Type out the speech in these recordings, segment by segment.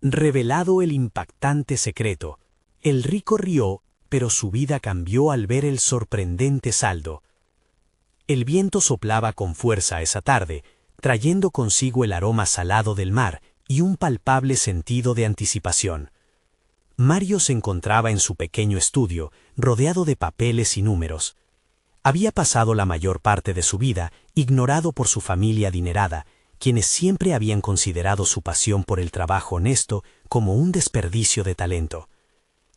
Revelado el impactante secreto, el rico rió, pero su vida cambió al ver el sorprendente saldo. El viento soplaba con fuerza esa tarde, trayendo consigo el aroma salado del mar y un palpable sentido de anticipación. Mario se encontraba en su pequeño estudio, rodeado de papeles y números. Había pasado la mayor parte de su vida ignorado por su familia adinerada, quienes siempre habían considerado su pasión por el trabajo honesto como un desperdicio de talento.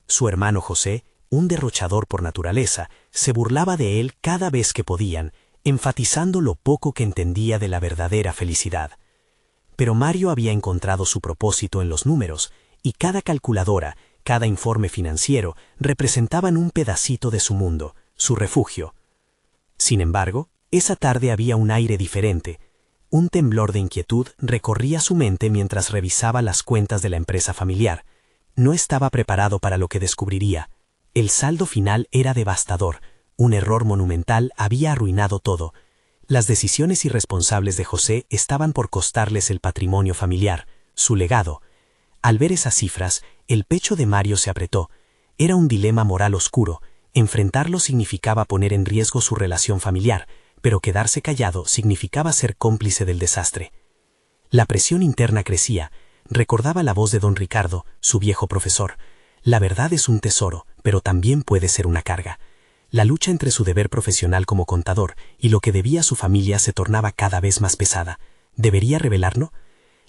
Su hermano José, un derrochador por naturaleza, se burlaba de él cada vez que podían, enfatizando lo poco que entendía de la verdadera felicidad. Pero Mario había encontrado su propósito en los números, y cada calculadora, cada informe financiero, representaban un pedacito de su mundo, su refugio. Sin embargo, esa tarde había un aire diferente. Un temblor de inquietud recorría su mente mientras revisaba las cuentas de la empresa familiar. No estaba preparado para lo que descubriría. El saldo final era devastador. Un error monumental había arruinado todo. Las decisiones irresponsables de José estaban por costarles el patrimonio familiar, su legado. Al ver esas cifras, el pecho de Mario se apretó. Era un dilema moral oscuro. Enfrentarlo significaba poner en riesgo su relación familiar, pero quedarse callado significaba ser cómplice del desastre. La presión interna crecía. Recordaba la voz de don Ricardo, su viejo profesor. La verdad es un tesoro, pero también puede ser una carga. La lucha entre su deber profesional como contador y lo que debía a su familia se tornaba cada vez más pesada. ¿Debería revelarlo?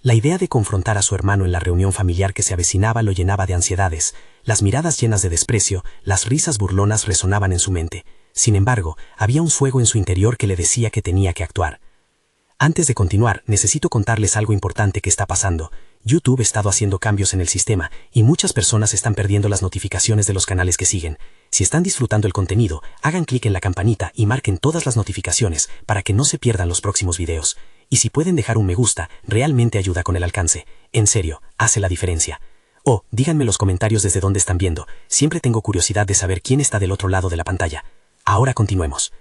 La idea de confrontar a su hermano en la reunión familiar que se avecinaba lo llenaba de ansiedades. Las miradas llenas de desprecio, las risas burlonas resonaban en su mente. Sin embargo, había un fuego en su interior que le decía que tenía que actuar. Antes de continuar, necesito contarles algo importante que está pasando. YouTube ha estado haciendo cambios en el sistema y muchas personas están perdiendo las notificaciones de los canales que siguen. Si están disfrutando el contenido, hagan clic en la campanita y marquen todas las notificaciones para que no se pierdan los próximos videos. Y si pueden dejar un me gusta, realmente ayuda con el alcance. En serio, hace la diferencia. Oh, díganme en los comentarios desde dónde están viendo. Siempre tengo curiosidad de saber quién está del otro lado de la pantalla. Ahora continuemos.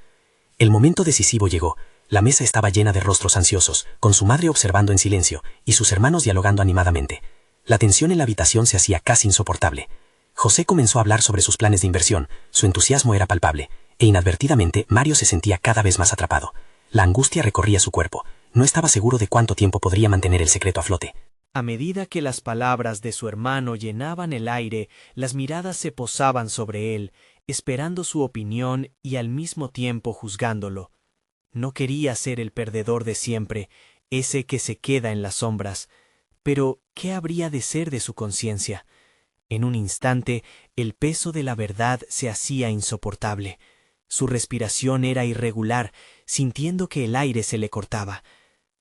El momento decisivo llegó. La mesa estaba llena de rostros ansiosos, con su madre observando en silencio y sus hermanos dialogando animadamente. La tensión en la habitación se hacía casi insoportable. José comenzó a hablar sobre sus planes de inversión, su entusiasmo era palpable, e inadvertidamente Mario se sentía cada vez más atrapado. La angustia recorría su cuerpo. No estaba seguro de cuánto tiempo podría mantener el secreto a flote. A medida que las palabras de su hermano llenaban el aire, las miradas se posaban sobre él, esperando su opinión y al mismo tiempo juzgándolo. No quería ser el perdedor de siempre, ese que se queda en las sombras. Pero, ¿qué habría de ser de su conciencia? En un instante, el peso de la verdad se hacía insoportable. Su respiración era irregular, sintiendo que el aire se le cortaba.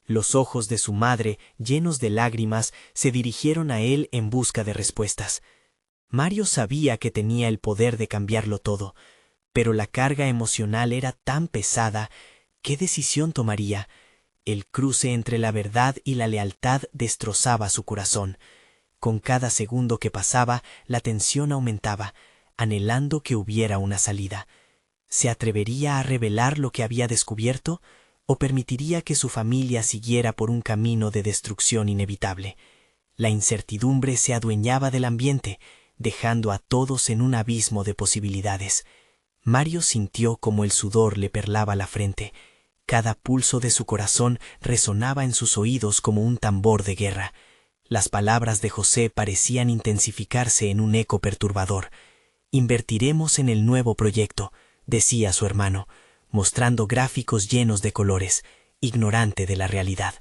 Los ojos de su madre, llenos de lágrimas, se dirigieron a él en busca de respuestas. Mario sabía que tenía el poder de cambiarlo todo, pero la carga emocional era tan pesada. ¿Qué decisión tomaría? El cruce entre la verdad y la lealtad destrozaba su corazón. Con cada segundo que pasaba, la tensión aumentaba, anhelando que hubiera una salida. ¿Se atrevería a revelar lo que había descubierto o permitiría que su familia siguiera por un camino de destrucción inevitable? La incertidumbre se adueñaba del ambiente, dejando a todos en un abismo de posibilidades. Mario sintió como el sudor le perlaba la frente. Cada pulso de su corazón resonaba en sus oídos como un tambor de guerra. Las palabras de José parecían intensificarse en un eco perturbador. «Invertiremos en el nuevo proyecto», decía su hermano, mostrando gráficos llenos de colores, ignorante de la realidad.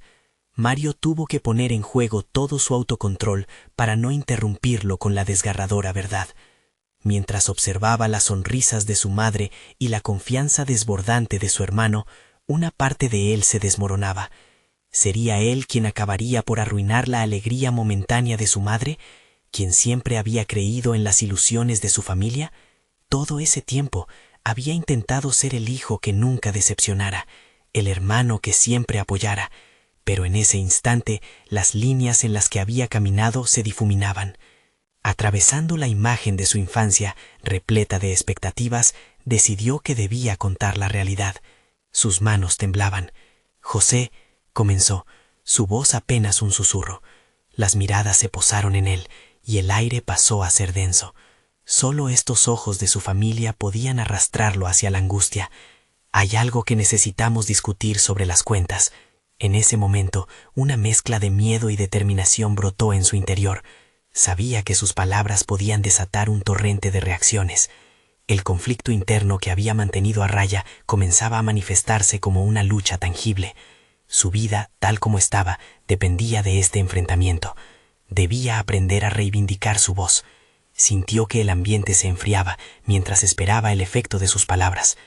Mario tuvo que poner en juego todo su autocontrol para no interrumpirlo con la desgarradora verdad. Mientras observaba las sonrisas de su madre y la confianza desbordante de su hermano, una parte de él se desmoronaba. ¿Sería él quien acabaría por arruinar la alegría momentánea de su madre, quien siempre había creído en las ilusiones de su familia? Todo ese tiempo había intentado ser el hijo que nunca decepcionara, el hermano que siempre apoyara, pero en ese instante las líneas en las que había caminado se difuminaban. Atravesando la imagen de su infancia, repleta de expectativas, decidió que debía contar la realidad. Sus manos temblaban. «José», comenzó, su voz apenas un susurro. Las miradas se posaron en él, y el aire pasó a ser denso. Solo estos ojos de su familia podían arrastrarlo hacia la angustia. Hay algo que necesitamos discutir sobre las cuentas. En ese momento, una mezcla de miedo y determinación brotó en su interior. Sabía que sus palabras podían desatar un torrente de reacciones. El conflicto interno que había mantenido a raya comenzaba a manifestarse como una lucha tangible. Su vida, tal como estaba, dependía de este enfrentamiento. Debía aprender a reivindicar su voz. Sintió que el ambiente se enfriaba mientras esperaba el efecto de sus palabras.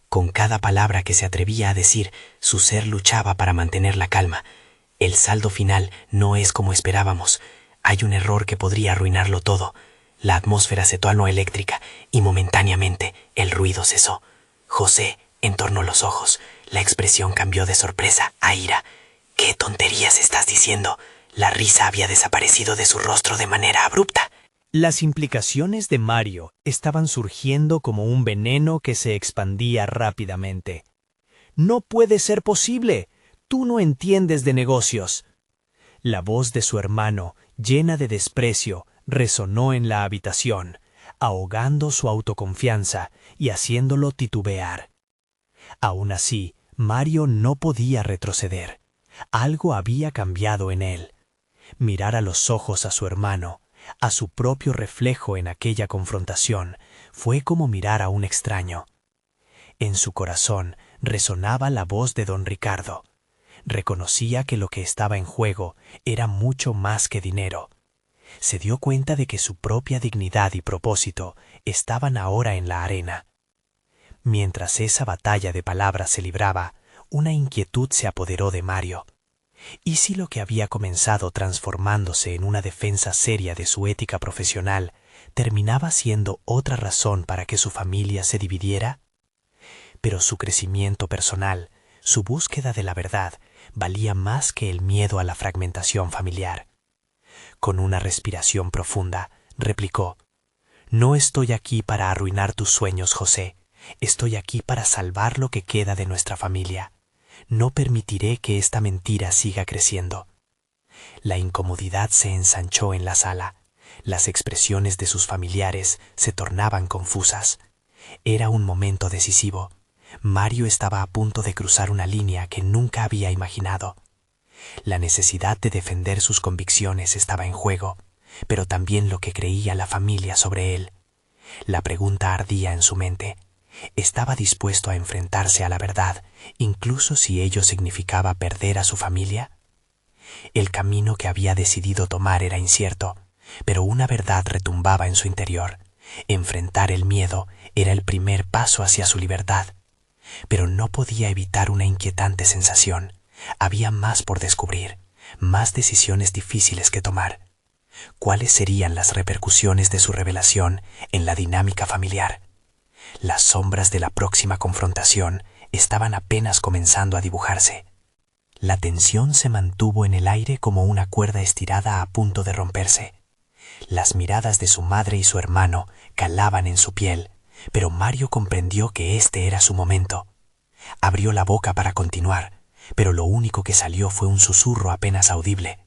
Con cada palabra que se atrevía a decir, su ser luchaba para mantener la calma. El saldo final no es como esperábamos. Hay un error que podría arruinarlo todo. La atmósfera se tornó eléctrica y momentáneamente el ruido cesó. José entornó los ojos. La expresión cambió de sorpresa a ira. ¿Qué tonterías estás diciendo? La risa había desaparecido de su rostro de manera abrupta. Las implicaciones de Mario estaban surgiendo como un veneno que se expandía rápidamente. «¡No puede ser posible! ¡Tú no entiendes de negocios!». La voz de su hermano, llena de desprecio, resonó en la habitación, ahogando su autoconfianza y haciéndolo titubear. Aún así, Mario no podía retroceder. Algo había cambiado en él. Mirar a los ojos a su hermano, a su propio reflejo en aquella confrontación, fue como mirar a un extraño. En su corazón resonaba la voz de don Ricardo. Reconocía que lo que estaba en juego era mucho más que dinero. Se dio cuenta de que su propia dignidad y propósito estaban ahora en la arena. Mientras esa batalla de palabras se libraba, una inquietud se apoderó de Mario. ¿Y si lo que había comenzado transformándose en una defensa seria de su ética profesional terminaba siendo otra razón para que su familia se dividiera? Pero su crecimiento personal, su búsqueda de la verdad, valía más que el miedo a la fragmentación familiar. Con una respiración profunda, replicó: «No estoy aquí para arruinar tus sueños, José. Estoy aquí para salvar lo que queda de nuestra familia. No permitiré que esta mentira siga creciendo». La incomodidad se ensanchó en la sala. Las expresiones de sus familiares se tornaban confusas. Era un momento decisivo. Mario estaba a punto de cruzar una línea que nunca había imaginado. La necesidad de defender sus convicciones estaba en juego, pero también lo que creía la familia sobre él. La pregunta ardía en su mente. ¿Estaba dispuesto a enfrentarse a la verdad, incluso si ello significaba perder a su familia? El camino que había decidido tomar era incierto, pero una verdad retumbaba en su interior. Enfrentar el miedo era el primer paso hacia su libertad. Pero no podía evitar una inquietante sensación. Había más por descubrir, más decisiones difíciles que tomar. ¿Cuáles serían las repercusiones de su revelación en la dinámica familiar? Las sombras de la próxima confrontación estaban apenas comenzando a dibujarse. La tensión se mantuvo en el aire como una cuerda estirada a punto de romperse. Las miradas de su madre y su hermano calaban en su piel, pero Mario comprendió que este era su momento. Abrió la boca para continuar, pero lo único que salió fue un susurro apenas audible.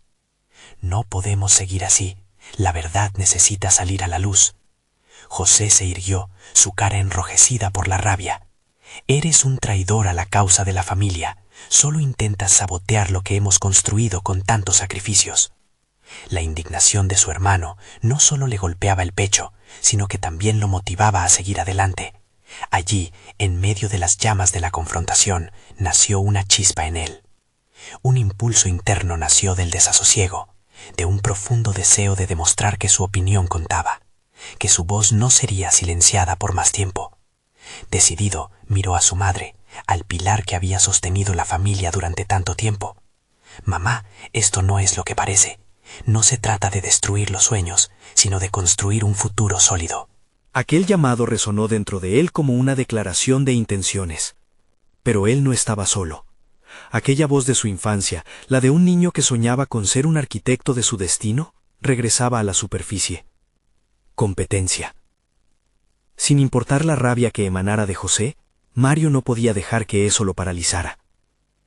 «No podemos seguir así. La verdad necesita salir a la luz». José se irguió, su cara enrojecida por la rabia. «Eres un traidor a la causa de la familia. Solo intentas sabotear lo que hemos construido con tantos sacrificios». La indignación de su hermano no solo le golpeaba el pecho, sino que también lo motivaba a seguir adelante. Allí, en medio de las llamas de la confrontación, nació una chispa en él. Un impulso interno nació del desasosiego, de un profundo deseo de demostrar que su opinión contaba, que su voz no sería silenciada por más tiempo. Decidido, miró a su madre, al pilar que había sostenido la familia durante tanto tiempo. «Mamá, esto no es lo que parece. No se trata de destruir los sueños, sino de construir un futuro sólido». Aquel llamado resonó dentro de él como una declaración de intenciones. Pero él no estaba solo. Aquella voz de su infancia, la de un niño que soñaba con ser un arquitecto de su destino, regresaba a la superficie. Competencia. Sin importar la rabia que emanara de José, Mario no podía dejar que eso lo paralizara.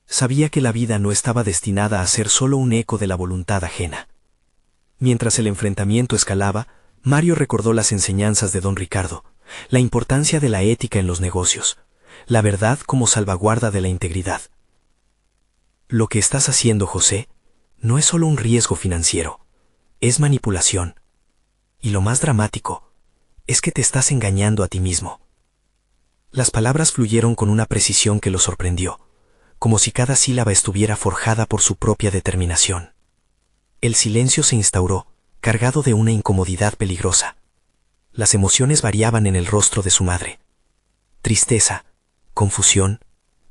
Sabía que la vida no estaba destinada a ser solo un eco de la voluntad ajena. Mientras el enfrentamiento escalaba, Mario recordó las enseñanzas de don Ricardo, la importancia de la ética en los negocios, la verdad como salvaguarda de la integridad. Lo que estás haciendo, José, no es solo un riesgo financiero, es manipulación. Y lo más dramático es que te estás engañando a ti mismo. Las palabras fluyeron con una precisión que lo sorprendió, como si cada sílaba estuviera forjada por su propia determinación. El silencio se instauró, cargado de una incomodidad peligrosa. Las emociones variaban en el rostro de su madre. Tristeza, confusión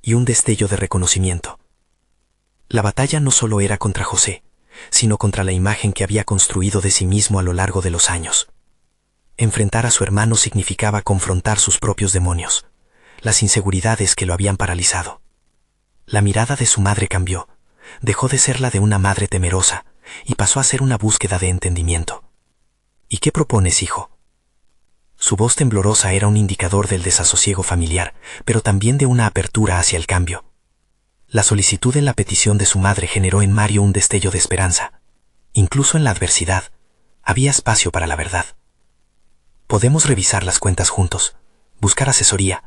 y un destello de reconocimiento. La batalla no solo era contra José, sino contra la imagen que había construido de sí mismo a lo largo de los años. Enfrentar a su hermano significaba confrontar sus propios demonios, las inseguridades que lo habían paralizado. La mirada de su madre cambió, dejó de ser la de una madre temerosa y pasó a ser una búsqueda de entendimiento. ¿Y qué propones, hijo? Su voz temblorosa era un indicador del desasosiego familiar, pero también de una apertura hacia el cambio. La solicitud en la petición de su madre generó en Mario un destello de esperanza. Incluso en la adversidad, había espacio para la verdad. Podemos revisar las cuentas juntos, buscar asesoría.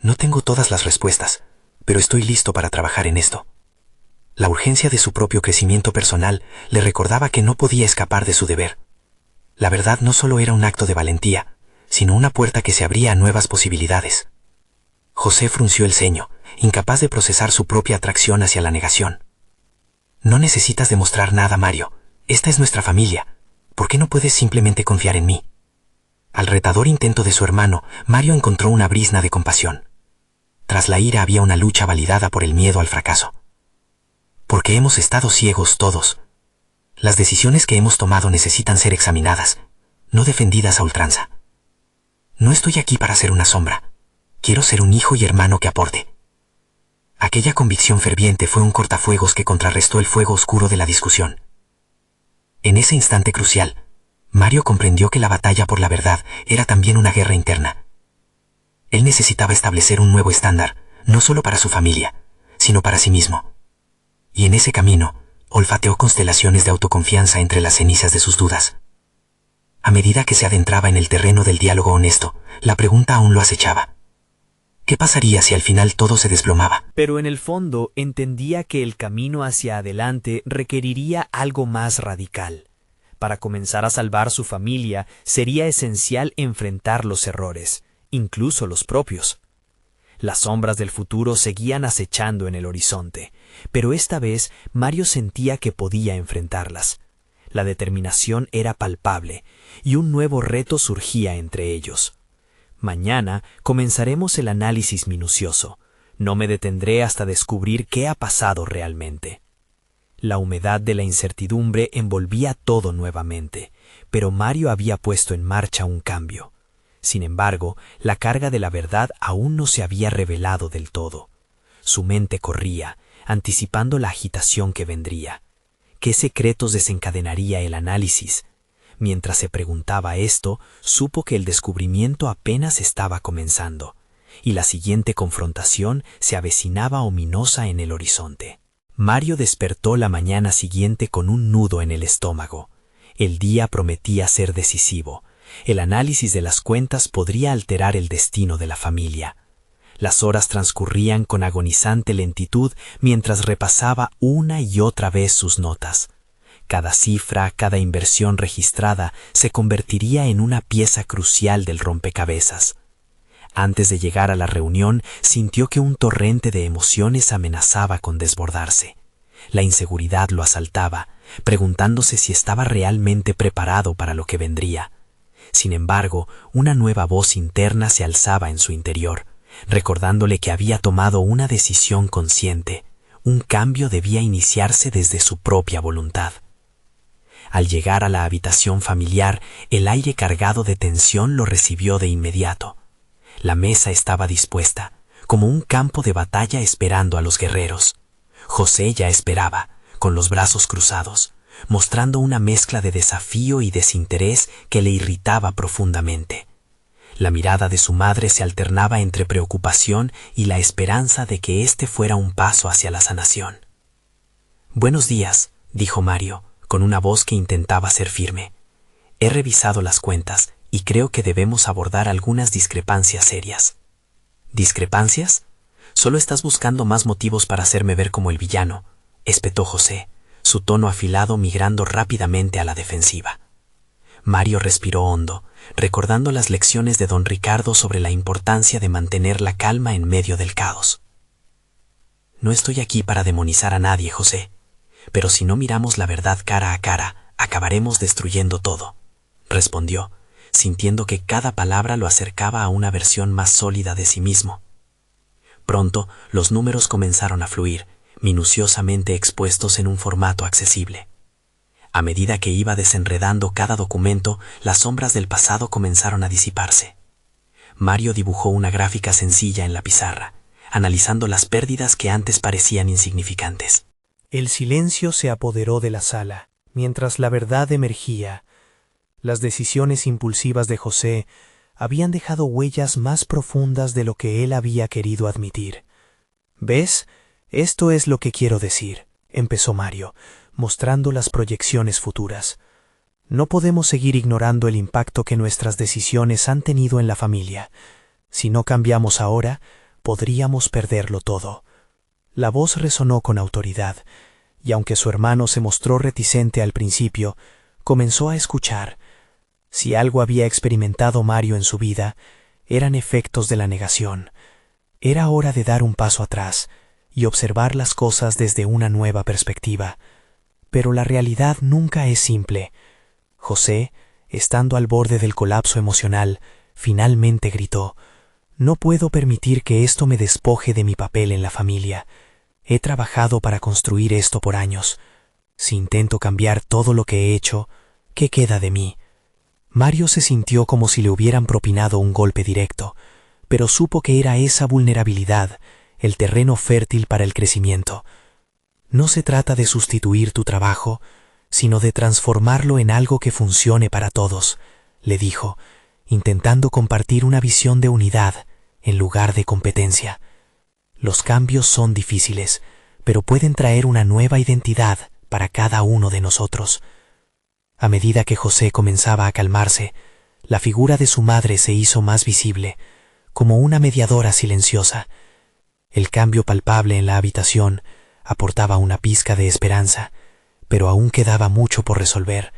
No tengo todas las respuestas, pero estoy listo para trabajar en esto. La urgencia de su propio crecimiento personal le recordaba que no podía escapar de su deber. La verdad no solo era un acto de valentía, sino una puerta que se abría a nuevas posibilidades. José frunció el ceño, incapaz de procesar su propia atracción hacia la negación. No necesitas demostrar nada, Mario. Esta es nuestra familia. ¿Por qué no puedes simplemente confiar en mí? Al retador intento de su hermano, Mario encontró una brizna de compasión. Tras la ira había una lucha validada por el miedo al fracaso. Porque hemos estado ciegos todos. Las decisiones que hemos tomado necesitan ser examinadas, no defendidas a ultranza. No estoy aquí para ser una sombra. Quiero ser un hijo y hermano que aporte. Aquella convicción ferviente fue un cortafuegos que contrarrestó el fuego oscuro de la discusión. En ese instante crucial, Mario comprendió que la batalla por la verdad era también una guerra interna. Él necesitaba establecer un nuevo estándar, no solo para su familia, sino para sí mismo. Y en ese camino, olfateó constelaciones de autoconfianza entre las cenizas de sus dudas. A medida que se adentraba en el terreno del diálogo honesto, la pregunta aún lo acechaba. ¿Qué pasaría si al final todo se desplomaba? Pero en el fondo entendía que el camino hacia adelante requeriría algo más radical. Para comenzar a salvar su familia, sería esencial enfrentar los errores, incluso los propios. Las sombras del futuro seguían acechando en el horizonte, pero esta vez Mario sentía que podía enfrentarlas. La determinación era palpable, y un nuevo reto surgía entre ellos. Mañana comenzaremos el análisis minucioso. No me detendré hasta descubrir qué ha pasado realmente. La humedad de la incertidumbre envolvía todo nuevamente, pero Mario había puesto en marcha un cambio. Sin embargo, la carga de la verdad aún no se había revelado del todo. Su mente corría, anticipando la agitación que vendría. ¿Qué secretos desencadenaría el análisis? Mientras se preguntaba esto, supo que el descubrimiento apenas estaba comenzando, y la siguiente confrontación se avecinaba ominosa en el horizonte. Mario despertó la mañana siguiente con un nudo en el estómago. El día prometía ser decisivo. El análisis de las cuentas podría alterar el destino de la familia. Las horas transcurrían con agonizante lentitud mientras repasaba una y otra vez sus notas. Cada cifra, cada inversión registrada se convertiría en una pieza crucial del rompecabezas. Antes de llegar a la reunión, sintió que un torrente de emociones amenazaba con desbordarse. La inseguridad lo asaltaba, preguntándose si estaba realmente preparado para lo que vendría. Sin embargo, una nueva voz interna se alzaba en su interior, recordándole que había tomado una decisión consciente. Un cambio debía iniciarse desde su propia voluntad. Al llegar a la habitación familiar, el aire cargado de tensión lo recibió de inmediato. La mesa estaba dispuesta, como un campo de batalla esperando a los guerreros. José ya esperaba, con los brazos cruzados, mostrando una mezcla de desafío y desinterés que le irritaba profundamente. La mirada de su madre se alternaba entre preocupación y la esperanza de que este fuera un paso hacia la sanación. «Buenos días», dijo Mario, con una voz que intentaba ser firme. He revisado las cuentas y creo que debemos abordar algunas discrepancias serias. ¿Discrepancias? Solo estás buscando más motivos para hacerme ver como el villano, espetó José, su tono afilado migrando rápidamente a la defensiva. Mario respiró hondo, recordando las lecciones de don Ricardo sobre la importancia de mantener la calma en medio del caos. No estoy aquí para demonizar a nadie, José, pero si no miramos la verdad cara a cara, acabaremos destruyendo todo, respondió, sintiendo que cada palabra lo acercaba a una versión más sólida de sí mismo. Pronto, los números comenzaron a fluir, minuciosamente expuestos en un formato accesible. A medida que iba desenredando cada documento, las sombras del pasado comenzaron a disiparse. Mario dibujó una gráfica sencilla en la pizarra, analizando las pérdidas que antes parecían insignificantes. El silencio se apoderó de la sala, mientras la verdad emergía. Las decisiones impulsivas de José habían dejado huellas más profundas de lo que él había querido admitir. «¿Ves? Esto es lo que quiero decir», empezó Mario, mostrando las proyecciones futuras. «No podemos seguir ignorando el impacto que nuestras decisiones han tenido en la familia. Si no cambiamos ahora, podríamos perderlo todo». La voz resonó con autoridad, y aunque su hermano se mostró reticente al principio, comenzó a escuchar. Si algo había experimentado Mario en su vida, eran efectos de la negación. Era hora de dar un paso atrás y observar las cosas desde una nueva perspectiva. Pero la realidad nunca es simple. José, estando al borde del colapso emocional, finalmente gritó: «No puedo permitir que esto me despoje de mi papel en la familia. He trabajado para construir esto por años. Si intento cambiar todo lo que he hecho, ¿qué queda de mí?». Mario se sintió como si le hubieran propinado un golpe directo, pero supo que era esa vulnerabilidad el terreno fértil para el crecimiento. No se trata de sustituir tu trabajo, sino de transformarlo en algo que funcione para todos, le dijo, intentando compartir una visión de unidad en lugar de competencia. Los cambios son difíciles, pero pueden traer una nueva identidad para cada uno de nosotros. A medida que José comenzaba a calmarse, la figura de su madre se hizo más visible, como una mediadora silenciosa. El cambio palpable en la habitación aportaba una pizca de esperanza, pero aún quedaba mucho por resolver.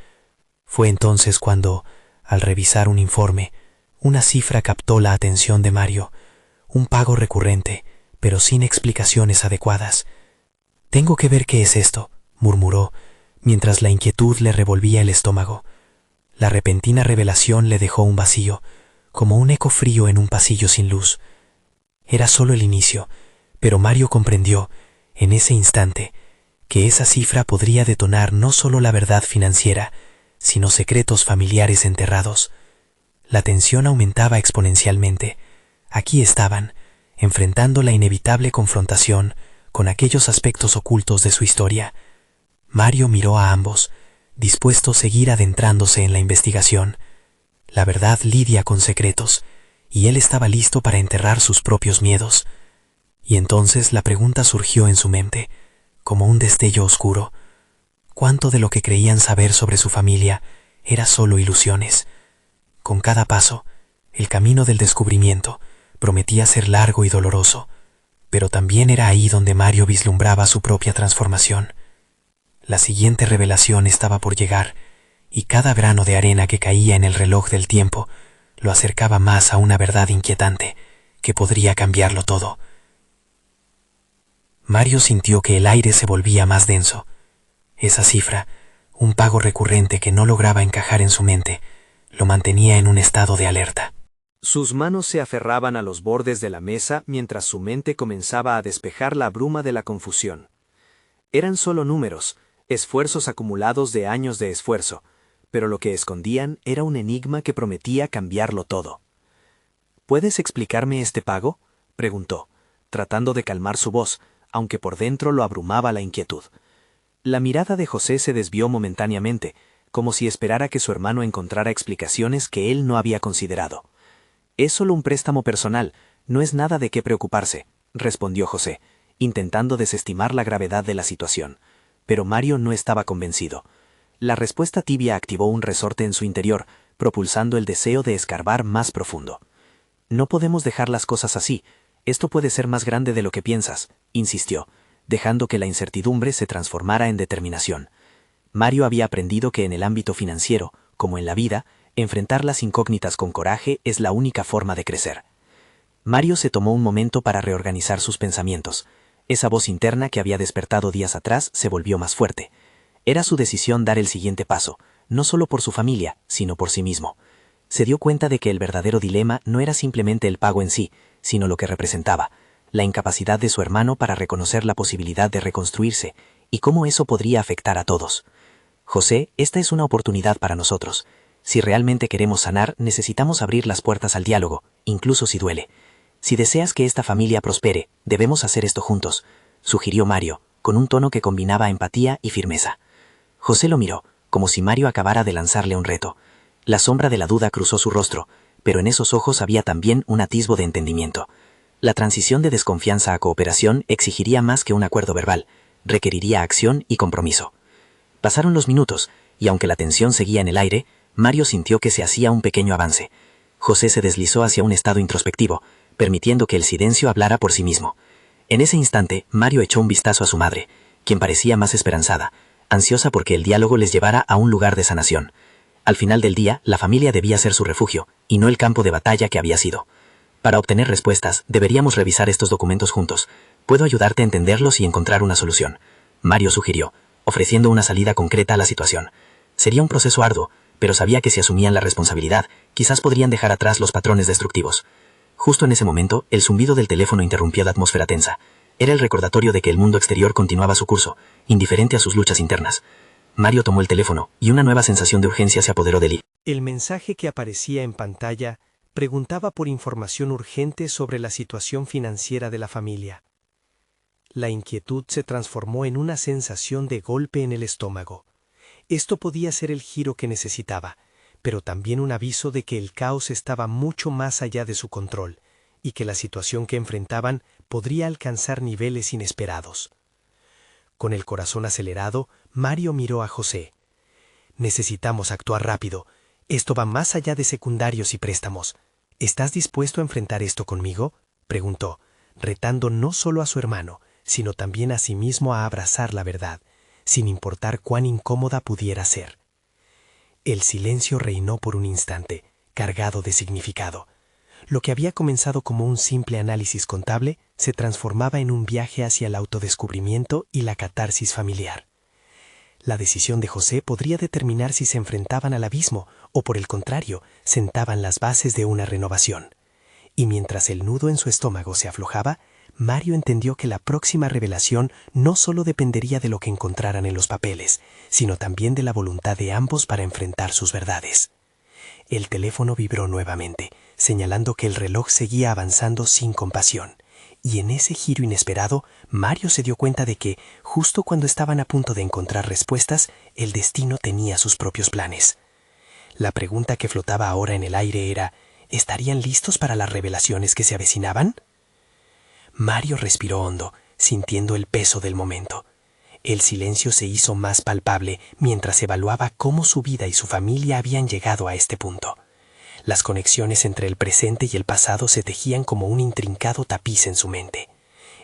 Fue entonces cuando, al revisar un informe, una cifra captó la atención de Mario, un pago recurrente, pero sin explicaciones adecuadas. «Tengo que ver qué es esto», murmuró, mientras la inquietud le revolvía el estómago. La repentina revelación le dejó un vacío, como un eco frío en un pasillo sin luz. Era solo el inicio, pero Mario comprendió, en ese instante, que esa cifra podría detonar no solo la verdad financiera, sino secretos familiares enterrados. La tensión aumentaba exponencialmente. Aquí estaban, enfrentando la inevitable confrontación con aquellos aspectos ocultos de su historia. Mario miró a ambos, dispuesto a seguir adentrándose en la investigación. La verdad lidia con secretos, y él estaba listo para enterrar sus propios miedos. Y entonces la pregunta surgió en su mente, como un destello oscuro. ¿Cuánto de lo que creían saber sobre su familia era solo ilusiones? Con cada paso, el camino del descubrimiento prometía ser largo y doloroso, pero también era ahí donde Mario vislumbraba su propia transformación. La siguiente revelación estaba por llegar, y cada grano de arena que caía en el reloj del tiempo lo acercaba más a una verdad inquietante que podría cambiarlo todo. Mario sintió que el aire se volvía más denso. Esa cifra, un pago recurrente que no lograba encajar en su mente, lo mantenía en un estado de alerta. Sus manos se aferraban a los bordes de la mesa mientras su mente comenzaba a despejar la bruma de la confusión. Eran solo números, esfuerzos acumulados de años de esfuerzo, pero lo que escondían era un enigma que prometía cambiarlo todo. ¿Puedes explicarme este pago?, preguntó, tratando de calmar su voz, aunque por dentro lo abrumaba la inquietud. La mirada de José se desvió momentáneamente, como si esperara que su hermano encontrara explicaciones que él no había considerado. «Es solo un préstamo personal, no es nada de qué preocuparse», respondió José, intentando desestimar la gravedad de la situación. Pero Mario no estaba convencido. La respuesta tibia activó un resorte en su interior, propulsando el deseo de escarbar más profundo. No podemos dejar las cosas así. Esto puede ser más grande de lo que piensas, insistió, dejando que la incertidumbre se transformara en determinación. Mario había aprendido que en el ámbito financiero, como en la vida, enfrentar las incógnitas con coraje es la única forma de crecer. Mario se tomó un momento para reorganizar sus pensamientos. Esa voz interna que había despertado días atrás se volvió más fuerte. Era su decisión dar el siguiente paso, no solo por su familia, sino por sí mismo. Se dio cuenta de que el verdadero dilema no era simplemente el pago en sí, sino lo que representaba, la incapacidad de su hermano para reconocer la posibilidad de reconstruirse, y cómo eso podría afectar a todos. José, esta es una oportunidad para nosotros. Si realmente queremos sanar, necesitamos abrir las puertas al diálogo, incluso si duele. Si deseas que esta familia prospere, debemos hacer esto juntos, sugirió Mario, con un tono que combinaba empatía y firmeza. José lo miró, como si Mario acabara de lanzarle un reto. La sombra de la duda cruzó su rostro, pero en esos ojos había también un atisbo de entendimiento. La transición de desconfianza a cooperación exigiría más que un acuerdo verbal, requeriría acción y compromiso. Pasaron los minutos, y aunque la tensión seguía en el aire, Mario sintió que se hacía un pequeño avance. José se deslizó hacia un estado introspectivo, permitiendo que el silencio hablara por sí mismo. En ese instante, Mario echó un vistazo a su madre, quien parecía más esperanzada, ansiosa porque el diálogo les llevara a un lugar de sanación. Al final del día, la familia debía ser su refugio, y no el campo de batalla que había sido. Para obtener respuestas, deberíamos revisar estos documentos juntos. Puedo ayudarte a entenderlos y encontrar una solución. Mario sugirió, ofreciendo una salida concreta a la situación. Sería un proceso arduo, pero sabía que si asumían la responsabilidad, quizás podrían dejar atrás los patrones destructivos. Justo en ese momento, el zumbido del teléfono interrumpió la atmósfera tensa. Era el recordatorio de que el mundo exterior continuaba su curso, indiferente a sus luchas internas. Mario tomó el teléfono, y una nueva sensación de urgencia se apoderó de él. El mensaje que aparecía en pantalla preguntaba por información urgente sobre la situación financiera de la familia. La inquietud se transformó en una sensación de golpe en el estómago. Esto podía ser el giro que necesitaba, pero también un aviso de que el caos estaba mucho más allá de su control, y que la situación que enfrentaban podría alcanzar niveles inesperados. Con el corazón acelerado, Mario miró a José. Necesitamos actuar rápido. Esto va más allá de secundarios y préstamos. ¿Estás dispuesto a enfrentar esto conmigo?, preguntó, retando no solo a su hermano, sino también a sí mismo a abrazar la verdad, sin importar cuán incómoda pudiera ser. El silencio reinó por un instante, cargado de significado. Lo que había comenzado como un simple análisis contable se transformaba en un viaje hacia el autodescubrimiento y la catarsis familiar. La decisión de José podría determinar si se enfrentaban al abismo o, por el contrario, sentaban las bases de una renovación. Y mientras el nudo en su estómago se aflojaba, Mario entendió que la próxima revelación no solo dependería de lo que encontraran en los papeles, sino también de la voluntad de ambos para enfrentar sus verdades. El teléfono vibró nuevamente, señalando que el reloj seguía avanzando sin compasión. Y en ese giro inesperado, Mario se dio cuenta de que, justo cuando estaban a punto de encontrar respuestas, el destino tenía sus propios planes. La pregunta que flotaba ahora en el aire era, ¿estarían listos para las revelaciones que se avecinaban? Mario respiró hondo, sintiendo el peso del momento. El silencio se hizo más palpable mientras evaluaba cómo su vida y su familia habían llegado a este punto. Las conexiones entre el presente y el pasado se tejían como un intrincado tapiz en su mente.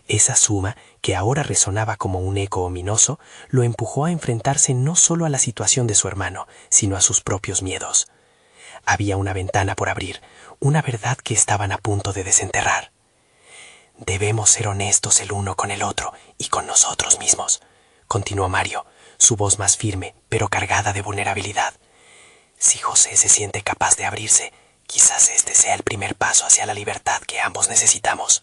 Esa suma, que ahora resonaba como un eco ominoso, lo empujó a enfrentarse no solo a la situación de su hermano, sino a sus propios miedos. Había una ventana por abrir, una verdad que estaban a punto de desenterrar. Debemos ser honestos el uno con el otro y con nosotros mismos, continuó Mario, su voz más firme, pero cargada de vulnerabilidad. Si José se siente capaz de abrirse, quizás este sea el primer paso hacia la libertad que ambos necesitamos.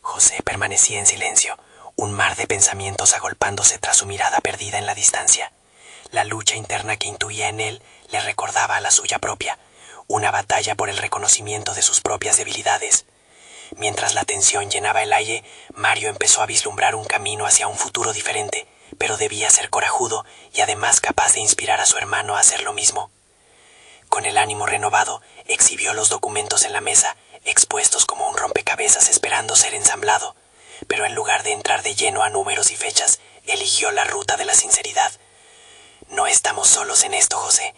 José permanecía en silencio, un mar de pensamientos agolpándose tras su mirada perdida en la distancia. La lucha interna que intuía en él le recordaba a la suya propia, una batalla por el reconocimiento de sus propias debilidades. Mientras la tensión llenaba el aire, Mario empezó a vislumbrar un camino hacia un futuro diferente, pero debía ser corajudo y además capaz de inspirar a su hermano a hacer lo mismo. Con el ánimo renovado, exhibió los documentos en la mesa, expuestos como un rompecabezas esperando ser ensamblado, pero en lugar de entrar de lleno a números y fechas, eligió la ruta de la sinceridad. No estamos solos en esto, José.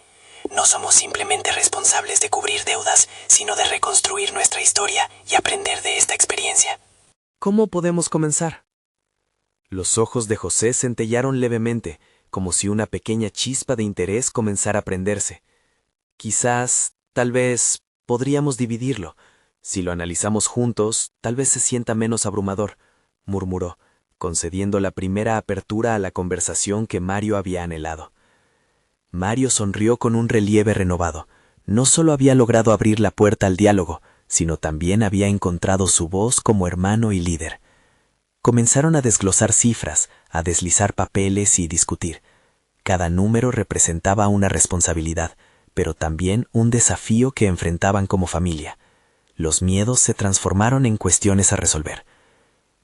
No somos simplemente responsables de cubrir deudas, sino de reconstruir nuestra historia y aprender de esta experiencia. ¿Cómo podemos comenzar? Los ojos de José centellaron levemente, como si una pequeña chispa de interés comenzara a prenderse. Quizás, tal vez, podríamos dividirlo. Si lo analizamos juntos, tal vez se sienta menos abrumador, murmuró, concediendo la primera apertura a la conversación que Mario había anhelado. Mario sonrió con un relieve renovado. No solo había logrado abrir la puerta al diálogo, sino también había encontrado su voz como hermano y líder. Comenzaron a desglosar cifras, a deslizar papeles y discutir. Cada número representaba una responsabilidad, pero también un desafío que enfrentaban como familia. Los miedos se transformaron en cuestiones a resolver.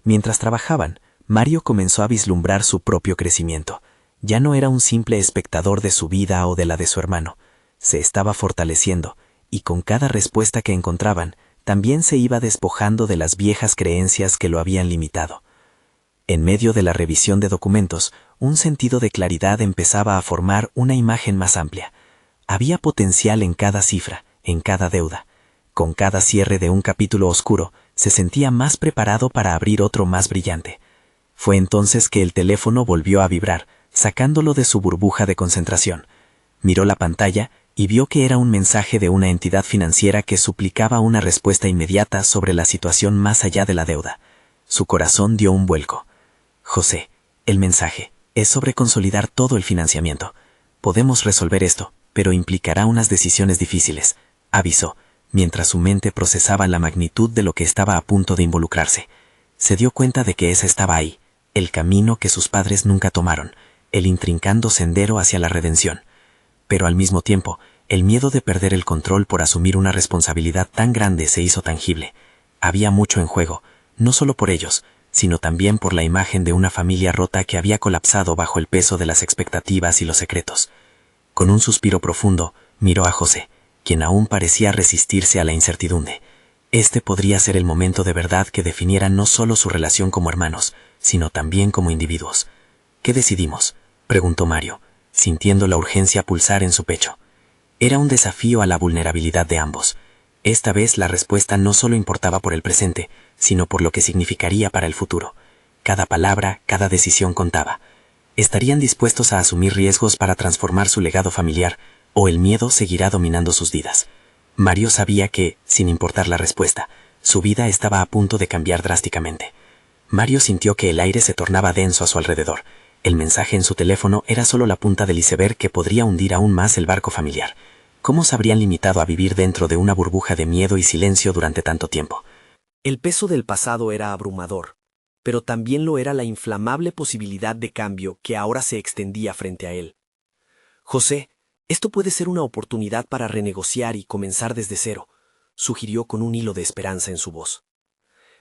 Mientras trabajaban, Mario comenzó a vislumbrar su propio crecimiento. Ya no era un simple espectador de su vida o de la de su hermano. Se estaba fortaleciendo, y con cada respuesta que encontraban, también se iba despojando de las viejas creencias que lo habían limitado. En medio de la revisión de documentos, un sentido de claridad empezaba a formar una imagen más amplia. Había potencial en cada cifra, en cada deuda. Con cada cierre de un capítulo oscuro, se sentía más preparado para abrir otro más brillante. Fue entonces que el teléfono volvió a vibrar, sacándolo de su burbuja de concentración. Miró la pantalla y vio que era un mensaje de una entidad financiera que suplicaba una respuesta inmediata sobre la situación más allá de la deuda. Su corazón dio un vuelco. José, el mensaje es sobre consolidar todo el financiamiento. Podemos resolver esto, pero implicará unas decisiones difíciles, avisó, mientras su mente procesaba la magnitud de lo que estaba a punto de involucrarse. Se dio cuenta de que esa estaba ahí, el camino que sus padres nunca tomaron, el intrincando sendero hacia la redención. Pero al mismo tiempo, el miedo de perder el control por asumir una responsabilidad tan grande se hizo tangible. Había mucho en juego, no solo por ellos, sino también por la imagen de una familia rota que había colapsado bajo el peso de las expectativas y los secretos. Con un suspiro profundo, miró a José, quien aún parecía resistirse a la incertidumbre. Este podría ser el momento de verdad que definiera no solo su relación como hermanos, sino también como individuos. ¿Qué decidimos?, preguntó Mario, sintiendo la urgencia pulsar en su pecho. Era un desafío a la vulnerabilidad de ambos. Esta vez la respuesta no solo importaba por el presente, sino por lo que significaría para el futuro. Cada palabra, cada decisión contaba. ¿Estarían dispuestos a asumir riesgos para transformar su legado familiar, o el miedo seguirá dominando sus vidas? Mario sabía que, sin importar la respuesta, su vida estaba a punto de cambiar drásticamente. Mario sintió que el aire se tornaba denso a su alrededor. El mensaje en su teléfono era solo la punta del iceberg que podría hundir aún más el barco familiar. ¿Cómo se habrían limitado a vivir dentro de una burbuja de miedo y silencio durante tanto tiempo? El peso del pasado era abrumador, pero también lo era la inflamable posibilidad de cambio que ahora se extendía frente a él. José, esto puede ser una oportunidad para renegociar y comenzar desde cero, sugirió con un hilo de esperanza en su voz.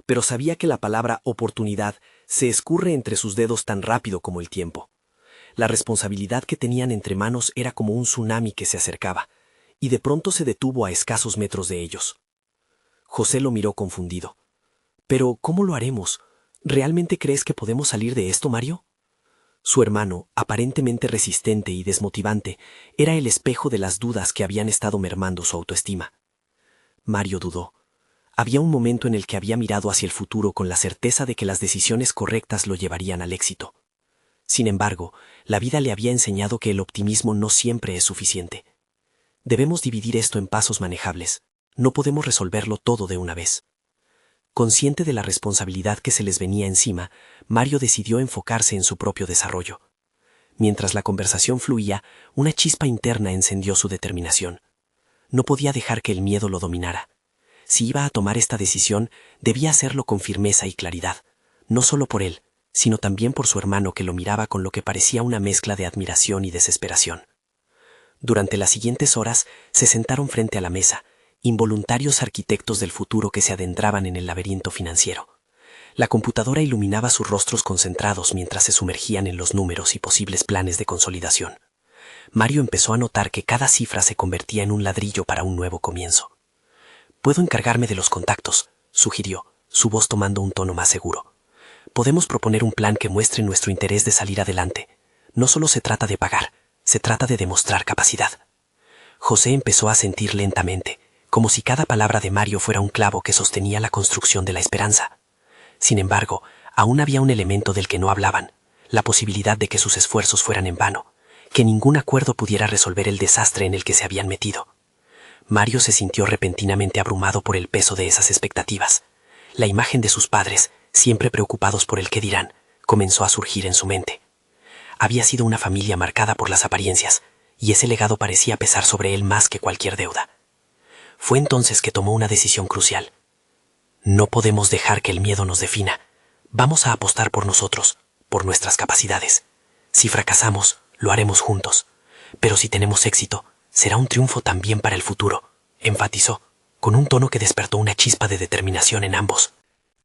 Pero sabía que la palabra oportunidad se escurre entre sus dedos tan rápido como el tiempo. La responsabilidad que tenían entre manos era como un tsunami que se acercaba, y de pronto se detuvo a escasos metros de ellos. José lo miró confundido. «¿Pero cómo lo haremos? ¿Realmente crees que podemos salir de esto, Mario?» Su hermano, aparentemente resistente y desmotivante, era el espejo de las dudas que habían estado mermando su autoestima. Mario dudó. Había un momento en el que había mirado hacia el futuro con la certeza de que las decisiones correctas lo llevarían al éxito. Sin embargo, la vida le había enseñado que el optimismo no siempre es suficiente. Debemos dividir esto en pasos manejables. No podemos resolverlo todo de una vez. Consciente de la responsabilidad que se les venía encima, Mario decidió enfocarse en su propio desarrollo. Mientras la conversación fluía, una chispa interna encendió su determinación. No podía dejar que el miedo lo dominara. Si iba a tomar esta decisión, debía hacerlo con firmeza y claridad, no solo por él, sino también por su hermano que lo miraba con lo que parecía una mezcla de admiración y desesperación. Durante las siguientes horas se sentaron frente a la mesa, involuntarios arquitectos del futuro que se adentraban en el laberinto financiero. La computadora iluminaba sus rostros concentrados mientras se sumergían en los números y posibles planes de consolidación. Mario empezó a notar que cada cifra se convertía en un ladrillo para un nuevo comienzo. «Puedo encargarme de los contactos», sugirió, su voz tomando un tono más seguro. «Podemos proponer un plan que muestre nuestro interés de salir adelante. No solo se trata de pagar, Se trata de demostrar capacidad. José empezó a sentir lentamente, como si cada palabra de Mario fuera un clavo que sostenía la construcción de la esperanza. Sin embargo, aún había un elemento del que no hablaban, la posibilidad de que sus esfuerzos fueran en vano, que ningún acuerdo pudiera resolver el desastre en el que se habían metido. Mario se sintió repentinamente abrumado por el peso de esas expectativas. La imagen de sus padres, siempre preocupados por el qué dirán, comenzó a surgir en su mente. Había sido una familia marcada por las apariencias, y ese legado parecía pesar sobre él más que cualquier deuda. Fue entonces que tomó una decisión crucial. No podemos dejar que el miedo nos defina. Vamos a apostar por nosotros, por nuestras capacidades. Si fracasamos, lo haremos juntos. Pero si tenemos éxito, será un triunfo también para el futuro, enfatizó, con un tono que despertó una chispa de determinación en ambos.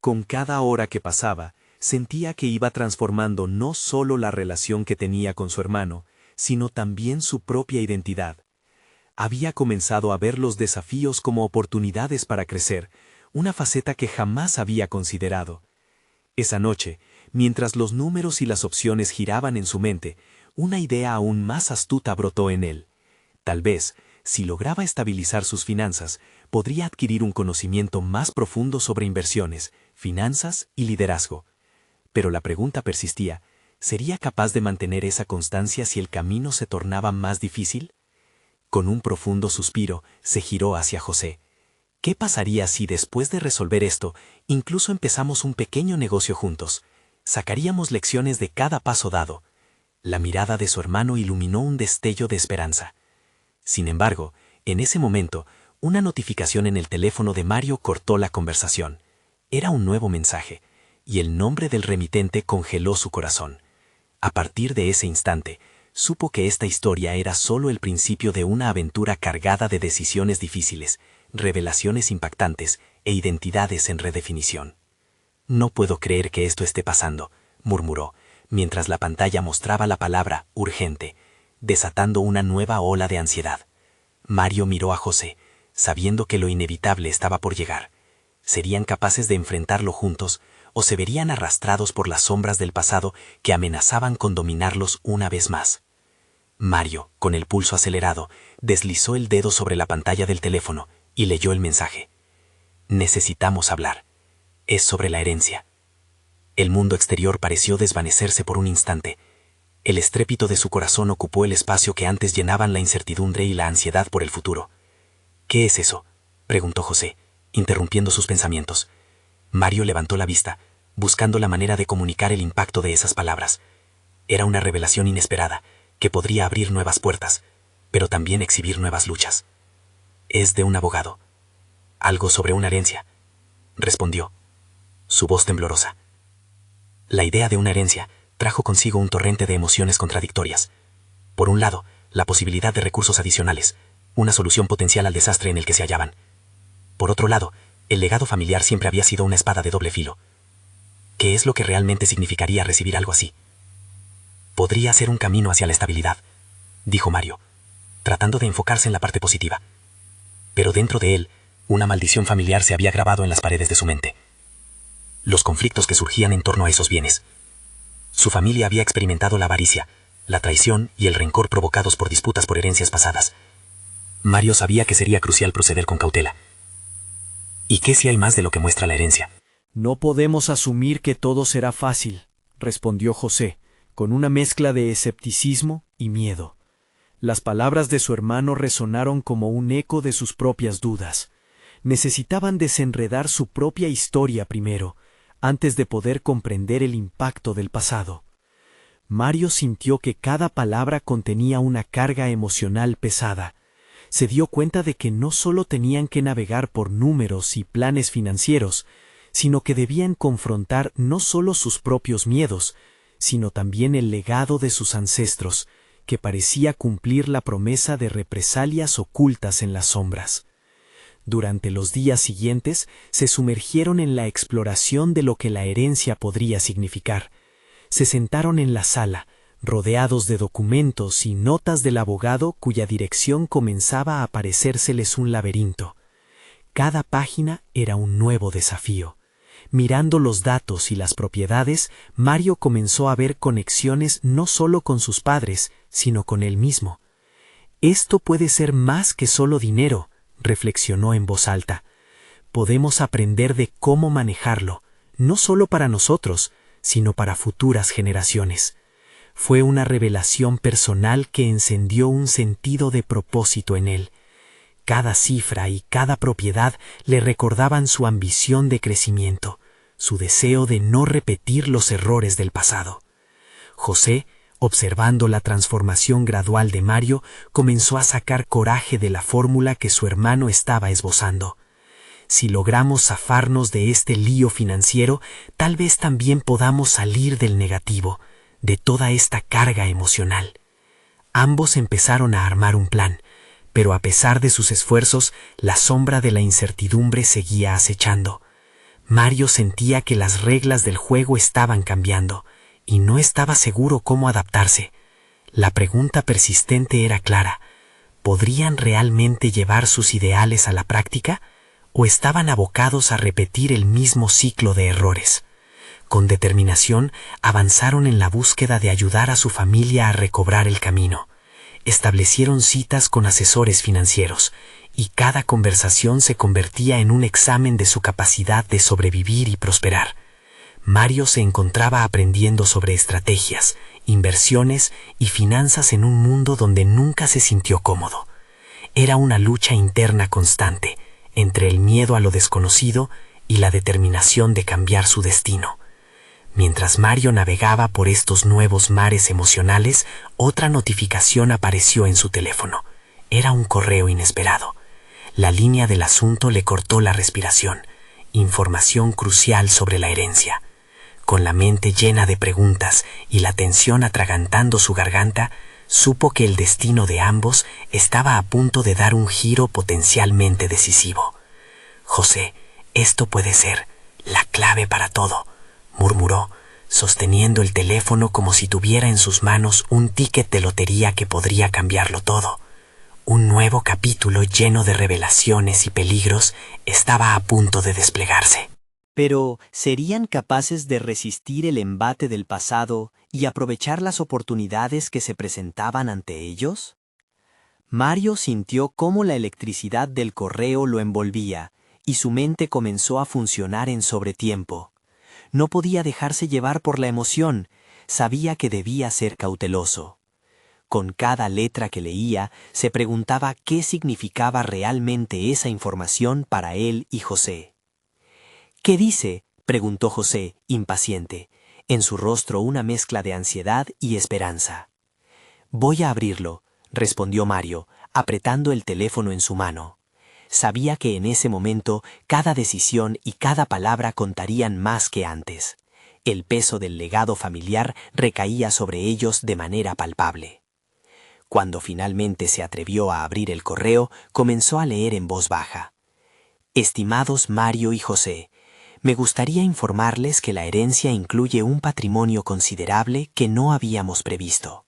Con cada hora que pasaba, sentía que iba transformando no solo la relación que tenía con su hermano, sino también su propia identidad. Había comenzado a ver los desafíos como oportunidades para crecer, una faceta que jamás había considerado. Esa noche, mientras los números y las opciones giraban en su mente, una idea aún más astuta brotó en él. Tal vez, si lograba estabilizar sus finanzas, podría adquirir un conocimiento más profundo sobre inversiones, finanzas y liderazgo. Pero la pregunta persistía, ¿sería capaz de mantener esa constancia si el camino se tornaba más difícil? Con un profundo suspiro, se giró hacia José. ¿Qué pasaría si después de resolver esto, incluso empezamos un pequeño negocio juntos? Sacaríamos lecciones de cada paso dado. La mirada de su hermano iluminó un destello de esperanza. Sin embargo, en ese momento, una notificación en el teléfono de Mario cortó la conversación. Era un nuevo mensaje, y el nombre del remitente congeló su corazón. A partir de ese instante, supo que esta historia era solo el principio de una aventura cargada de decisiones difíciles, revelaciones impactantes e identidades en redefinición. «No puedo creer que esto esté pasando», murmuró, mientras la pantalla mostraba la palabra «urgente», desatando una nueva ola de ansiedad. Mario miró a José, sabiendo que lo inevitable estaba por llegar. ¿Serían capaces de enfrentarlo juntos o se verían arrastrados por las sombras del pasado que amenazaban con dominarlos una vez más? Mario, con el pulso acelerado, deslizó el dedo sobre la pantalla del teléfono y leyó el mensaje. «Necesitamos hablar. Es sobre la herencia». El mundo exterior pareció desvanecerse por un instante. El estrépito de su corazón ocupó el espacio que antes llenaban la incertidumbre y la ansiedad por el futuro. «¿Qué es eso?», preguntó José, interrumpiendo sus pensamientos. Mario levantó la vista, buscando la manera de comunicar el impacto de esas palabras. Era una revelación inesperada, que podría abrir nuevas puertas, pero también exhibir nuevas luchas. «Es de un abogado. Algo sobre una herencia», respondió, su voz temblorosa. La idea de una herencia trajo consigo un torrente de emociones contradictorias. Por un lado, la posibilidad de recursos adicionales, una solución potencial al desastre en el que se hallaban. Por otro lado, el legado familiar siempre había sido una espada de doble filo. ¿Qué es lo que realmente significaría recibir algo así? «Podría ser un camino hacia la estabilidad», dijo Mario, tratando de enfocarse en la parte positiva. Pero dentro de él, una maldición familiar se había grabado en las paredes de su mente. Los conflictos que surgían en torno a esos bienes. Su familia había experimentado la avaricia, la traición y el rencor provocados por disputas por herencias pasadas. Mario sabía que sería crucial proceder con cautela. ¿Y qué si hay más de lo que muestra la herencia? «No podemos asumir que todo será fácil», respondió José, con una mezcla de escepticismo y miedo. Las palabras de su hermano resonaron como un eco de sus propias dudas. Necesitaban desenredar su propia historia primero, antes de poder comprender el impacto del pasado. Mario sintió que cada palabra contenía una carga emocional pesada. Se dio cuenta de que no solo tenían que navegar por números y planes financieros, sino que debían confrontar no solo sus propios miedos, sino también el legado de sus ancestros, que parecía cumplir la promesa de represalias ocultas en las sombras. Durante los días siguientes se sumergieron en la exploración de lo que la herencia podría significar. Se sentaron en la sala, rodeados de documentos y notas del abogado cuya dirección comenzaba a parecérseles un laberinto. Cada página era un nuevo desafío. Mirando los datos y las propiedades, Mario comenzó a ver conexiones no solo con sus padres, sino con él mismo. Esto puede ser más que solo dinero, reflexionó en voz alta. Podemos aprender de cómo manejarlo, no solo para nosotros, sino para futuras generaciones. Fue una revelación personal que encendió un sentido de propósito en él. Cada cifra y cada propiedad le recordaban su ambición de crecimiento, su deseo de no repetir los errores del pasado. José, observando la transformación gradual de Mario, comenzó a sacar coraje de la fórmula que su hermano estaba esbozando. Si logramos zafarnos de este lío financiero, tal vez también podamos salir del negativo, de toda esta carga emocional. Ambos empezaron a armar un plan, pero a pesar de sus esfuerzos, la sombra de la incertidumbre seguía acechando. Mario sentía que las reglas del juego estaban cambiando, y no estaba seguro cómo adaptarse. La pregunta persistente era clara: ¿podrían realmente llevar sus ideales a la práctica? ¿O estaban abocados a repetir el mismo ciclo de errores? Con determinación, avanzaron en la búsqueda de ayudar a su familia a recobrar el camino. Establecieron citas con asesores financieros, y cada conversación se convertía en un examen de su capacidad de sobrevivir y prosperar. Mario se encontraba aprendiendo sobre estrategias, inversiones y finanzas en un mundo donde nunca se sintió cómodo. Era una lucha interna constante, entre el miedo a lo desconocido y la determinación de cambiar su destino. Mientras Mario navegaba por estos nuevos mares emocionales, otra notificación apareció en su teléfono. Era un correo inesperado. La línea del asunto le cortó la respiración. Información crucial sobre la herencia. Con la mente llena de preguntas y la tensión atragantando su garganta, supo que el destino de ambos estaba a punto de dar un giro potencialmente decisivo. «José, esto puede ser la clave para todo», murmuró, sosteniendo el teléfono como si tuviera en sus manos un ticket de lotería que podría cambiarlo todo. Un nuevo capítulo lleno de revelaciones y peligros estaba a punto de desplegarse. Pero, ¿serían capaces de resistir el embate del pasado y aprovechar las oportunidades que se presentaban ante ellos? Mario sintió cómo la electricidad del correo lo envolvía, y su mente comenzó a funcionar en sobretiempo. No podía dejarse llevar por la emoción, sabía que debía ser cauteloso. Con cada letra que leía, se preguntaba qué significaba realmente esa información para él y José. «¿Qué dice?», preguntó José, impaciente, en su rostro una mezcla de ansiedad y esperanza. «Voy a abrirlo», respondió Mario, apretando el teléfono en su mano. Sabía que en ese momento cada decisión y cada palabra contarían más que antes. El peso del legado familiar recaía sobre ellos de manera palpable. Cuando finalmente se atrevió a abrir el correo, comenzó a leer en voz baja. «Estimados Mario y José, me gustaría informarles que la herencia incluye un patrimonio considerable que no habíamos previsto».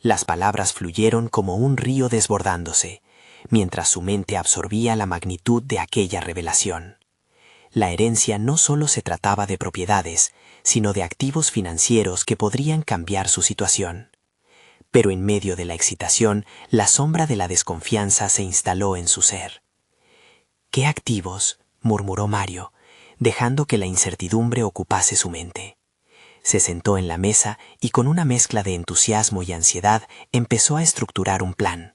Las palabras fluyeron como un río desbordándose, mientras su mente absorbía la magnitud de aquella revelación. La herencia no solo se trataba de propiedades, sino de activos financieros que podrían cambiar su situación. Pero en medio de la excitación, la sombra de la desconfianza se instaló en su ser. «¿Qué activos?», murmuró Mario, dejando que la incertidumbre ocupase su mente. Se sentó en la mesa y con una mezcla de entusiasmo y ansiedad empezó a estructurar un plan.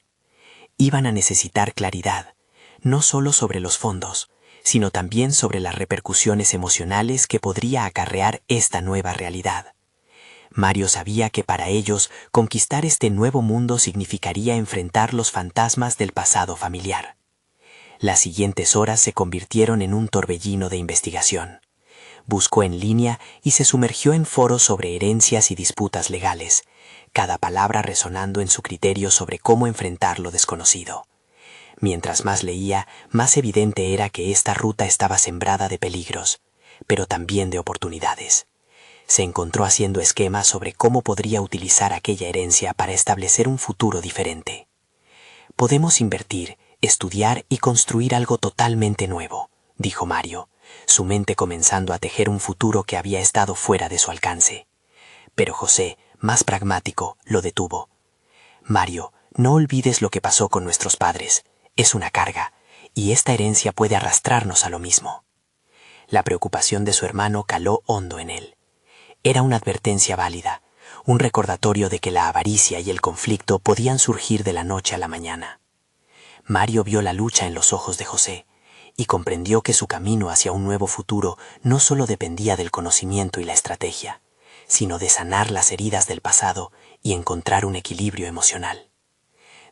Iban a necesitar claridad, no solo sobre los fondos, sino también sobre las repercusiones emocionales que podría acarrear esta nueva realidad. Mario sabía que para ellos conquistar este nuevo mundo significaría enfrentar los fantasmas del pasado familiar. Las siguientes horas se convirtieron en un torbellino de investigación. Buscó en línea y se sumergió en foros sobre herencias y disputas legales, cada palabra resonando en su criterio sobre cómo enfrentar lo desconocido. Mientras más leía, más evidente era que esta ruta estaba sembrada de peligros, pero también de oportunidades. Se encontró haciendo esquemas sobre cómo podría utilizar aquella herencia para establecer un futuro diferente. «Podemos invertir, estudiar y construir algo totalmente nuevo», dijo Mario, su mente comenzando a tejer un futuro que había estado fuera de su alcance. Pero José, más pragmático, lo detuvo. Mario, no olvides lo que pasó con nuestros padres. Es una carga, y esta herencia puede arrastrarnos a lo mismo. La preocupación de su hermano caló hondo en él. Era una advertencia válida, un recordatorio de que la avaricia y el conflicto podían surgir de la noche a la mañana. Mario vio la lucha en los ojos de José y comprendió que su camino hacia un nuevo futuro no solo dependía del conocimiento y la estrategia, sino de sanar las heridas del pasado y encontrar un equilibrio emocional.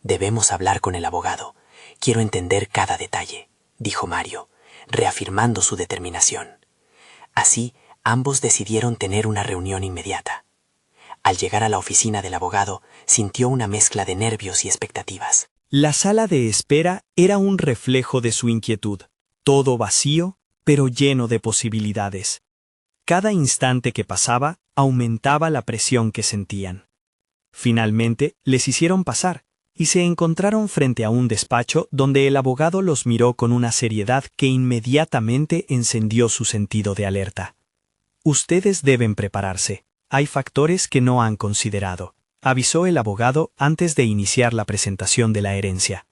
Debemos hablar con el abogado. Quiero entender cada detalle, dijo Mario, reafirmando su determinación. Así, ambos decidieron tener una reunión inmediata. Al llegar a la oficina del abogado, sintió una mezcla de nervios y expectativas. La sala de espera era un reflejo de su inquietud, todo vacío, pero lleno de posibilidades. Cada instante que pasaba aumentaba la presión que sentían. Finalmente, les hicieron pasar, y se encontraron frente a un despacho donde el abogado los miró con una seriedad que inmediatamente encendió su sentido de alerta. Ustedes deben prepararse. Hay factores que no han considerado, avisó el abogado antes de iniciar la presentación de la herencia.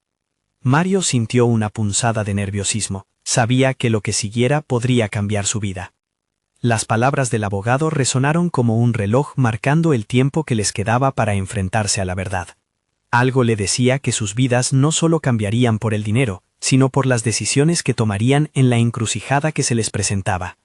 Mario sintió una punzada de nerviosismo. Sabía que lo que siguiera podría cambiar su vida. Las palabras del abogado resonaron como un reloj marcando el tiempo que les quedaba para enfrentarse a la verdad. Algo le decía que sus vidas no solo cambiarían por el dinero, sino por las decisiones que tomarían en la encrucijada que se les presentaba.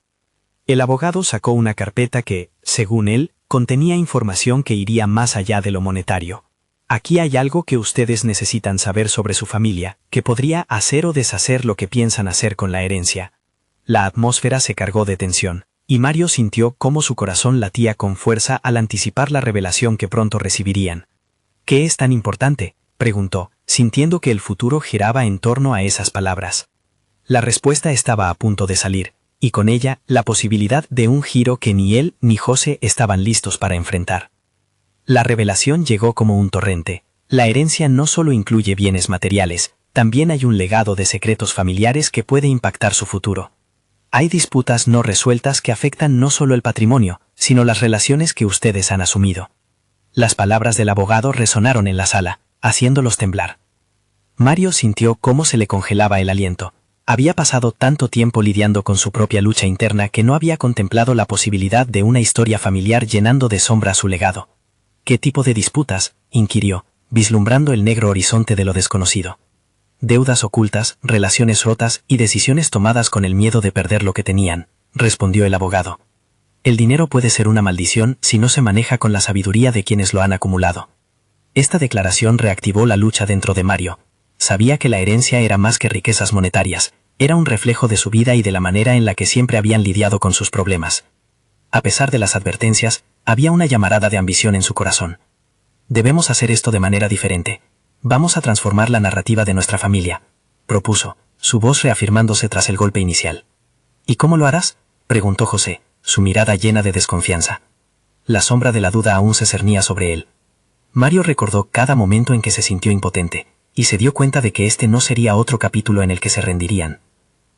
El abogado sacó una carpeta que, según él, contenía información que iría más allá de lo monetario. Aquí hay algo que ustedes necesitan saber sobre su familia, que podría hacer o deshacer lo que piensan hacer con la herencia. La atmósfera se cargó de tensión, y Mario sintió cómo su corazón latía con fuerza al anticipar la revelación que pronto recibirían. ¿Qué es tan importante?, preguntó, sintiendo que el futuro giraba en torno a esas palabras. La respuesta estaba a punto de salir, y con ella la posibilidad de un giro que ni él ni José estaban listos para enfrentar. La revelación llegó como un torrente. La herencia no solo incluye bienes materiales, también hay un legado de secretos familiares que puede impactar su futuro. Hay disputas no resueltas que afectan no solo el patrimonio, sino las relaciones que ustedes han asumido. Las palabras del abogado resonaron en la sala, haciéndolos temblar. Mario sintió cómo se le congelaba el aliento. Había pasado tanto tiempo lidiando con su propia lucha interna que no había contemplado la posibilidad de una historia familiar llenando de sombra su legado. ¿Qué tipo de disputas?, inquirió, vislumbrando el negro horizonte de lo desconocido. Deudas ocultas, relaciones rotas y decisiones tomadas con el miedo de perder lo que tenían, respondió el abogado. El dinero puede ser una maldición si no se maneja con la sabiduría de quienes lo han acumulado. Esta declaración reactivó la lucha dentro de Mario. Sabía que la herencia era más que riquezas monetarias, era un reflejo de su vida y de la manera en la que siempre habían lidiado con sus problemas. A pesar de las advertencias, había una llamarada de ambición en su corazón. Debemos hacer esto de manera diferente. Vamos a transformar la narrativa de nuestra familia, propuso, su voz reafirmándose tras el golpe inicial. ¿Y cómo lo harás?, preguntó José, su mirada llena de desconfianza. La sombra de la duda aún se cernía sobre él. Mario recordó cada momento en que se sintió impotente, y se dio cuenta de que este no sería otro capítulo en el que se rendirían.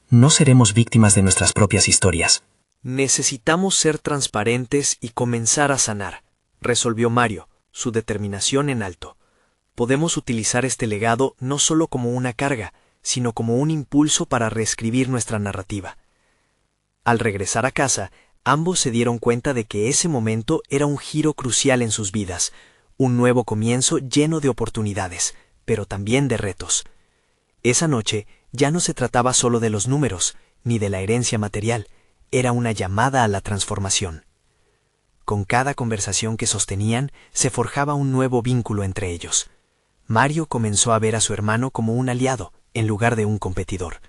No seremos víctimas de nuestras propias historias. Necesitamos ser transparentes y comenzar a sanar, resolvió Mario, su determinación en alto. Podemos utilizar este legado no solo como una carga, sino como un impulso para reescribir nuestra narrativa. Al regresar a casa, ambos se dieron cuenta de que ese momento era un giro crucial en sus vidas, un nuevo comienzo lleno de oportunidades, pero también de retos. Esa noche ya no se trataba solo de los números, ni de la herencia material, era una llamada a la transformación. Con cada conversación que sostenían, se forjaba un nuevo vínculo entre ellos. Mario comenzó a ver a su hermano como un aliado, en lugar de un competidor.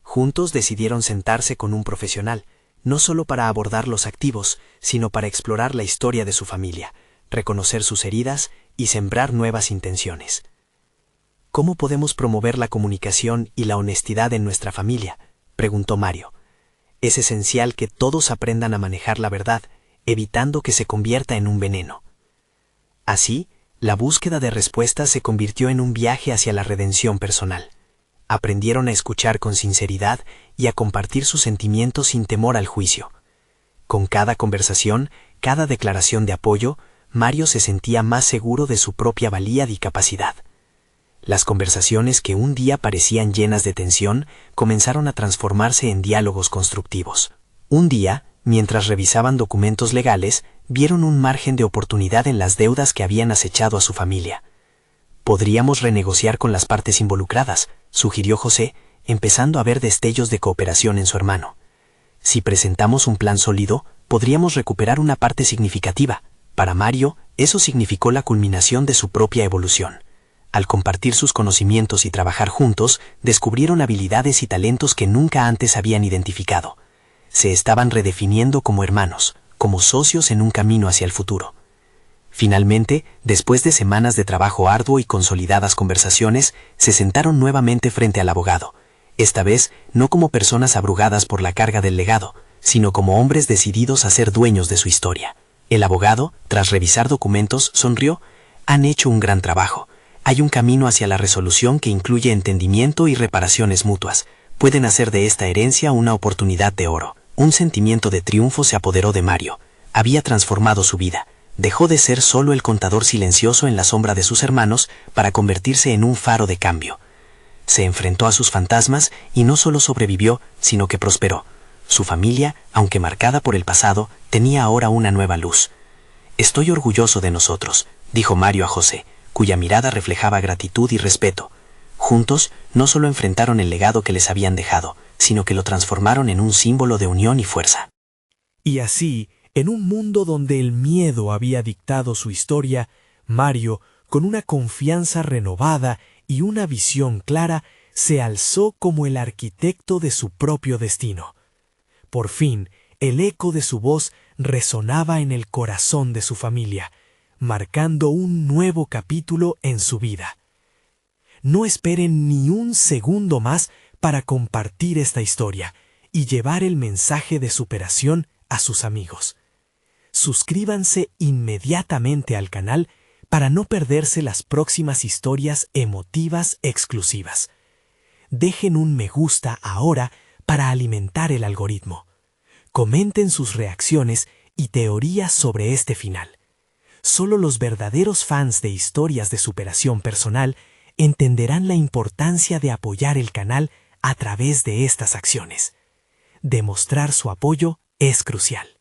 Juntos decidieron sentarse con un profesional, no solo para abordar los activos, sino para explorar la historia de su familia, reconocer sus heridas y sembrar nuevas intenciones. ¿Cómo podemos promover la comunicación y la honestidad en nuestra familia?, preguntó Mario. Es esencial que todos aprendan a manejar la verdad, evitando que se convierta en un veneno. Así, la búsqueda de respuestas se convirtió en un viaje hacia la redención personal. Aprendieron a escuchar con sinceridad y a compartir sus sentimientos sin temor al juicio. Con cada conversación, cada declaración de apoyo, Mario se sentía más seguro de su propia valía y capacidad. Las conversaciones que un día parecían llenas de tensión comenzaron a transformarse en diálogos constructivos. Un día, mientras revisaban documentos legales, vieron un margen de oportunidad en las deudas que habían acechado a su familia. «Podríamos renegociar con las partes involucradas», sugirió José, empezando a ver destellos de cooperación en su hermano. «Si presentamos un plan sólido, podríamos recuperar una parte significativa». Para Mario, eso significó la culminación de su propia evolución. Al compartir sus conocimientos y trabajar juntos, descubrieron habilidades y talentos que nunca antes habían identificado. Se estaban redefiniendo como hermanos, como socios en un camino hacia el futuro. Finalmente, después de semanas de trabajo arduo y consolidadas conversaciones, se sentaron nuevamente frente al abogado, esta vez no como personas abrugadas por la carga del legado, sino como hombres decididos a ser dueños de su historia. El abogado, tras revisar documentos, sonrió. «Han hecho un gran trabajo. Hay un camino hacia la resolución que incluye entendimiento y reparaciones mutuas. Pueden hacer de esta herencia una oportunidad de oro». Un sentimiento de triunfo se apoderó de Mario. Había transformado su vida. Dejó de ser solo el contador silencioso en la sombra de sus hermanos para convertirse en un faro de cambio. Se enfrentó a sus fantasmas y no solo sobrevivió, sino que prosperó. Su familia, aunque marcada por el pasado, tenía ahora una nueva luz. «Estoy orgulloso de nosotros», dijo Mario a José, cuya mirada reflejaba gratitud y respeto. Juntos, no solo enfrentaron el legado que les habían dejado, sino que lo transformaron en un símbolo de unión y fuerza. Y así, en un mundo donde el miedo había dictado su historia, Mario, con una confianza renovada y una visión clara, se alzó como el arquitecto de su propio destino. Por fin, el eco de su voz resonaba en el corazón de su familia, marcando un nuevo capítulo en su vida. No esperen ni un segundo más para compartir esta historia y llevar el mensaje de superación a sus amigos. Suscríbanse inmediatamente al canal para no perderse las próximas historias emotivas exclusivas. Dejen un me gusta ahora para alimentar el algoritmo. Comenten sus reacciones y teorías sobre este final. Solo los verdaderos fans de historias de superación personal entenderán la importancia de apoyar el canal a través de estas acciones. Demostrar su apoyo es crucial.